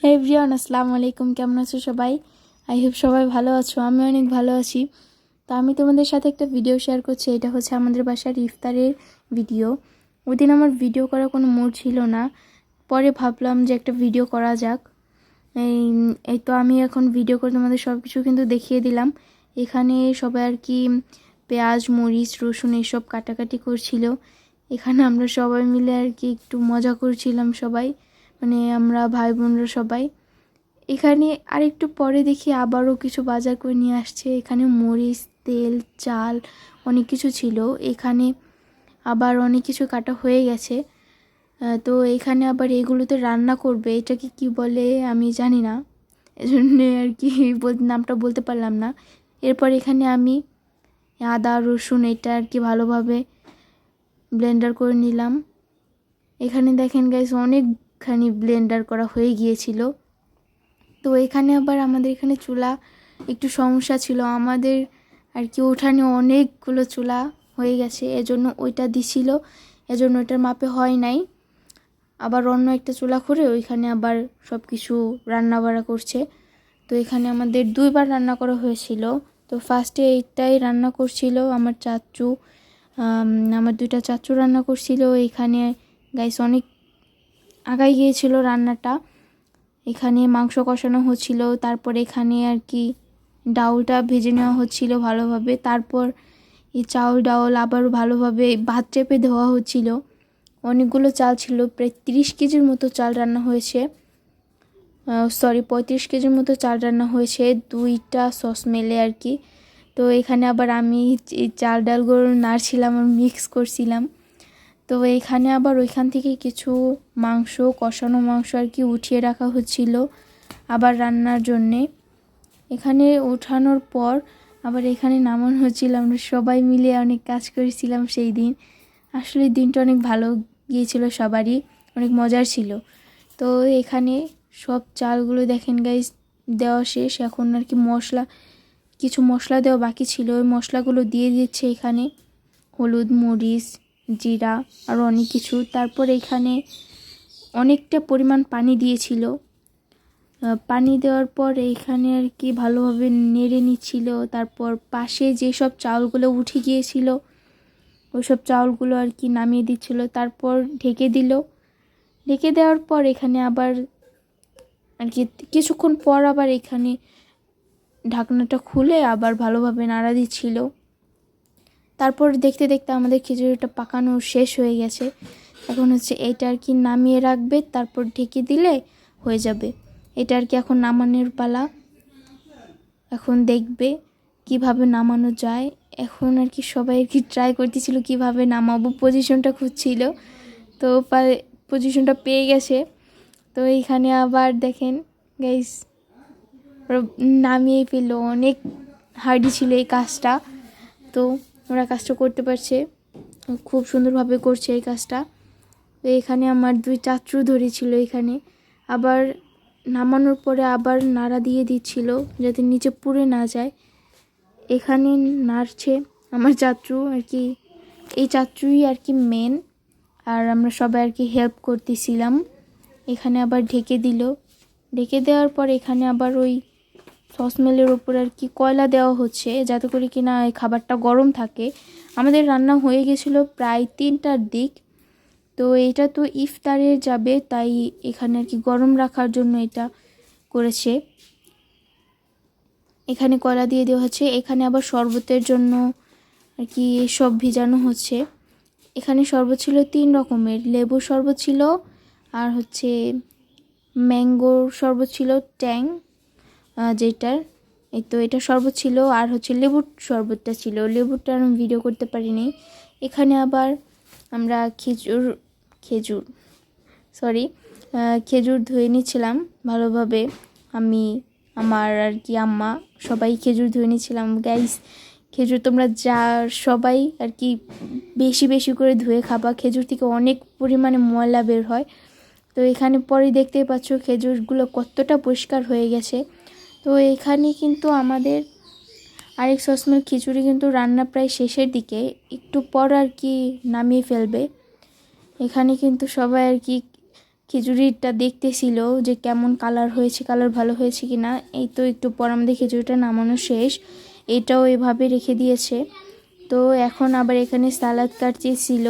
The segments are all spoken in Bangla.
হে এভরিওয়ান, আসসালামু আলাইকুম। কেমন আছো সবাই? আই হোপ সবাই ভালো আছো। আমি অনেক ভালো আছি। তো আমি তোমাদের সাথে একটা ভিডিও শেয়ার করছি। এটা হচ্ছে আমাদের বাসার ইফতারের ভিডিও। ওই দিন আমার ভিডিও করার কোনো মুড ছিল না, পরে ভাবলাম যে একটা ভিডিও করা যাক। এই এই তো আমি এখন ভিডিও করে তোমাদের সব কিছু কিন্তু দেখিয়ে দিলাম। এখানে সবাই আর কি পেঁয়াজ, মরিচ, রসুন এসব কাটাকাটি করছিল। এখানে আমরা সবাই মিলে আর কি একটু মজা করছিলাম সবাই, মানে আমরা ভাই বোনরা সবাই। এখানে আরেকটু পরে দেখি আবারও কিছু বাজার করে নিয়ে আসছে। এখানে মরিচ, তেল, চাল অনেক কিছু ছিল। এখানে আবার অনেক কিছু কাটা হয়ে গেছে। তো এখানে আবার এগুলোতে রান্না করবে, এটাকে কি বলে আমি জানি না, এজন্য আর কি নামটা বলতে পারলাম না। এরপর এখানে আমি আদা রসুন এটা আর কি ভালোভাবে ব্লেন্ডার করে নিলাম। এখানে দেখেন গাইস, অনেকখানি ব্লেন্ডার করা হয়ে গিয়েছিল। তো এখানে আবার আমাদের এখানে চুলা একটু সমস্যা ছিল, আমাদের আর কি উঠানে অনেকগুলো চুলা হয়ে গেছে, এজন্য ওইটা দিছিল, এজন্য ওইটার মাপে হয় নাই। আবার অন্য একটা চুলা করে ওইখানে আবার সব কিছু রান্না বাড়া করছে। তো এখানে আমাদের দুইবার রান্না করা হয়েছিল। তো ফার্স্টে এইটাই রান্না করছিল আমার চাচু, আমার দুইটা চাচু রান্না করছিল। এখানে গাইস অনেক আগাই গিয়েছিল রান্নাটা। এখানে মাংস কষানো হচ্ছিল, তারপর এখানে আর কি ডাউলটা ভেজে নেওয়া হচ্ছিল ভালোভাবে। তারপর এই চাউল ডাউল আবার ভালোভাবে ভাত চেপে দেওয়া হচ্ছিল। অনেকগুলো চাল ছিল, প্রায় 30 কেজির মতো চাল রান্না হয়েছে। 35 কেজির মতো চাল রান্না হয়েছে, দুইটা সস মেলে আর কি। তো এখানে আবার আমি এই চাল ডালগুলো নাড়ছিলাম আর মিক্স করছিলাম। তো এখানে আবার ওইখান থেকে কিছু মাংস, কষানো মাংস আর কি উঠিয়ে রাখা হচ্ছিল আবার রান্নার জন্যে। এখানে উঠানোর পর আবার এখানে নামানো হচ্ছিল। আমরা সবাই মিলে অনেক কাজ করেছিলাম সেই দিন। আসলে দিনটা অনেক ভালো গিয়েছিল, সবারই অনেক মজার ছিল। তো এখানে সব চালগুলো দেখেন গাইস দেওয়া শেষ। এখন আর কি কিছু মশলা দেওয়া বাকি ছিল, ওই মশলাগুলো দিয়ে দিচ্ছে এখানে। হলুদ, মরিচ, জিরা আর অনেক কিছু। তারপর এখানে অনেকটা পরিমাণ পানি দিয়েছিল। পানি দেওয়ার পর এইখানে আর কি ভালোভাবে নেড়ে নিচ্ছিল। তারপর পাশে যেসব চাউলগুলো উঠে গিয়েছিল ওই সব চাউলগুলো আর কি নামিয়ে দিচ্ছিল। তারপর ঢেকে দিল। ঢেকে দেওয়ার পর এখানে আবার আর কি কিছুক্ষণ পর আবার এখানে ঢাকনাটা খুলে আবার ভালোভাবে নাড়া দিচ্ছিল। তারপর দেখতে দেখতে আমাদের খিচুড়িটা পাকানো শেষ হয়ে গেছে। এখন হচ্ছে এইটা আর কি নামিয়ে রাখবে, তারপর ঢেকে দিলে হয়ে যাবে। এটা আর কি এখন নামানোর পালা। এখন দেখবে কিভাবে নামানো যায়। এখন আর কি সবাই আর কি ট্রাই করতেছিল কিভাবে নামাবো, পজিশনটা খুঁজছিল। তো পজিশনটা পেয়ে গেছে। তো এইখানে আবার দেখেন গাইস নামিয়ে ফেললো। অনেক হার্ডি ছিল এই কাজটা, তো ওরা কাজটা করতে পারছে, খুব সুন্দরভাবে করছে এই কাজটা। তো এখানে আমার দুই চাচু ধরেছিল এখানে। আবার নামানোর পরে আবার নাড়া দিয়ে দিচ্ছিল যাতে নিচে পুড়ে না যায়। এখানে নাড়ছে আমার চাচু আর কি, এই চাচুই আর কি মেন, আর আমরা সবাই আর কি হেল্প করতেছিলাম। এখানে আবার ঢেকে দিল। ঢেকে দেওয়ার পর এখানে আবার ওই সসমেলের ওপর আর কি কয়লা দেওয়া হচ্ছে যাতে করে কিনা এই খাবারটা গরম থাকে। আমাদের রান্না হয়ে গেছিলো প্রায় 3টার দিক। তো এটা তো ইফতারে যাবে, তাই এখানে আর কি গরম রাখার জন্য এটা করেছে। এখানে কয়লা দিয়ে দেওয়া হচ্ছে। এখানে আবার শরবতের জন্য আর কি সব ভিজানো হচ্ছে। এখানে শরবত ছিল 3 রকমের, লেবু শরবত ছিল, আর হচ্ছে ম্যাঙ্গোর শরবত ছিল ট্যাং যেটার, এই তো এটা শরবত ছিল, আর হচ্ছে লেবুর শরবতটা ছিল। লেবুরটা আমি ভিডিও করতে পারিনি। এখানে আবার আমরা খেজুর ধুয়ে নিচ্ছিলাম ভালোভাবে। আমি, আমার আর কি আম্মা সবাই খেজুর ধুয়ে নিচ্ছিলাম। গাইস খেজুর তোমরা সবাই আর কি বেশি বেশি করে ধুয়ে খাবা, খেজুর থেকে অনেক পরিমাণে ময়লা বের হয়। তো এখানে পরে দেখতেই পাচ্ছ খেজুরগুলো কতটা পরিষ্কার হয়ে গেছে। তো এখানে কিন্তু আমাদের আরেক সসমের খিচুড়ি কিন্তু রান্না প্রায় শেষের দিকে, একটু পর আর কি নামিয়ে ফেলবে। এখানে কিন্তু সবাই আর কি খিচুড়িটা দেখতেছিল যে কেমন কালার হয়েছে, কালার ভালো হয়েছে কি না। এই তো একটু পর আমাদের খিচুড়িটা নামানো শেষ, এটাও এভাবে রেখে দিয়েছে। তো এখন আবার এখানে সালাদ কাটছিল।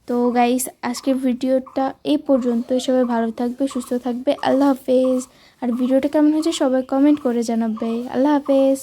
তো গাইস, আজকের ভিডিওটা এই পর্যন্ত। সবাই ভালো থাকবে, সুস্থ থাকবে। আল্লাহ হাফেজ। আর ভিডিওটা কেমন হয়েছে সবাই কমেন্ট করে জানাবে। আল্লাহ হাফেজ।